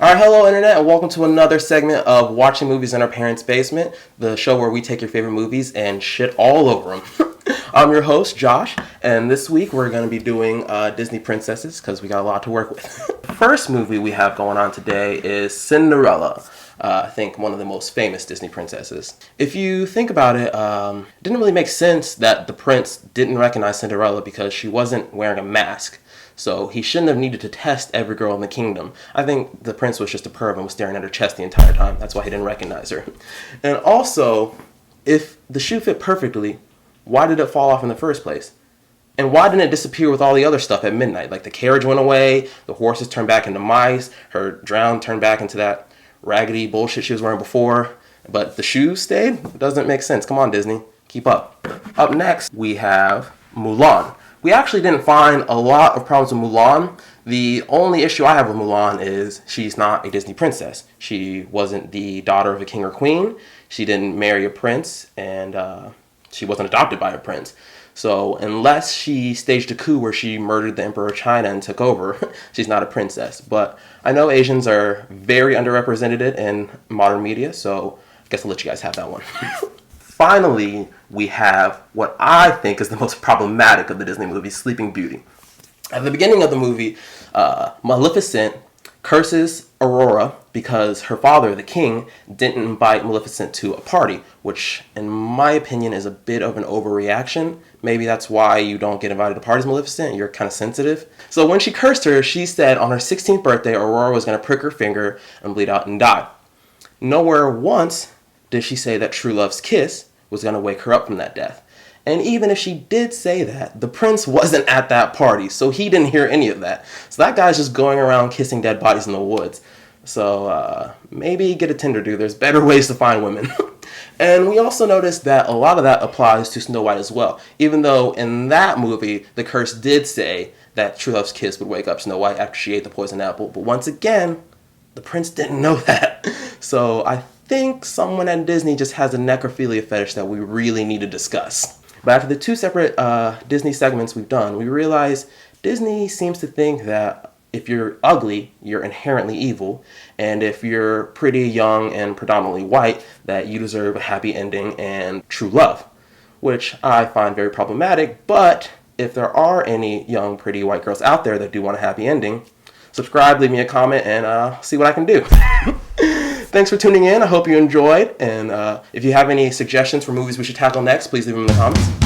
Alright, hello Internet, and welcome to another segment of Watching Movies in Our Parents' Basement, the show where we take your favorite movies and shit all over them. I'm your host, Josh, and this week we're going to be doing Disney princesses, because we got a lot to work with. The first movie we have going on today is Cinderella. I think one of the most famous Disney princesses. If you think about it, it didn't really make sense that the prince didn't recognize Cinderella because she wasn't wearing a mask. So he shouldn't have needed to test every girl in the kingdom. I think the prince was just a perv and was staring at her chest the entire time. That's why he didn't recognize her. And also, if the shoe fit perfectly, why did it fall off in the first place? And why didn't it disappear with all the other stuff at midnight? Like the carriage went away, the horses turned back into mice, her drown turned back into that raggedy bullshit she was wearing before. But the shoes stayed? It doesn't make sense. Come on, Disney. Keep up. Up next, we have Mulan. We actually didn't find a lot of problems with Mulan. The only issue I have with Mulan is she's not a Disney princess. She wasn't the daughter of a king or queen. She didn't marry a prince, and she wasn't adopted by a prince. So unless she staged a coup where she murdered the Emperor of China and took over, she's not a princess. But I know Asians are very underrepresented in modern media, so I guess I'll let you guys have that one. Finally, we have what I think is the most problematic of the Disney movie, Sleeping Beauty. At the beginning of the movie, Maleficent curses Aurora because her father, the king, didn't invite Maleficent to a party, which, in my opinion, is a bit of an overreaction. Maybe that's why you don't get invited to parties, Maleficent. You're kind of sensitive. So when she cursed her, she said on her 16th birthday, Aurora was going to prick her finger and bleed out and die. Nowhere once did she say that true love's kiss was going to wake her up from that death. And even if she did say that, the prince wasn't at that party, so he didn't hear any of that. So that guy's just going around kissing dead bodies in the woods. So maybe get a Tinder, dude. There's better ways to find women. And we also noticed that a lot of that applies to Snow White as well. Even though in that movie, the curse did say that true love's kiss would wake up Snow White after she ate the poison apple. But once again, the prince didn't know that. So I think someone at Disney just has a necrophilia fetish that we really need to discuss. But after the two separate Disney segments we've done, we realize Disney seems to think that if you're ugly, you're inherently evil, and if you're pretty, young, and predominantly white, that you deserve a happy ending and true love, which I find very problematic. But if there are any young, pretty white girls out there that do want a happy ending, subscribe, leave me a comment, and see what I can do. Thanks for tuning in. I hope you enjoyed. And if you have any suggestions for movies we should tackle next, please leave them in the comments.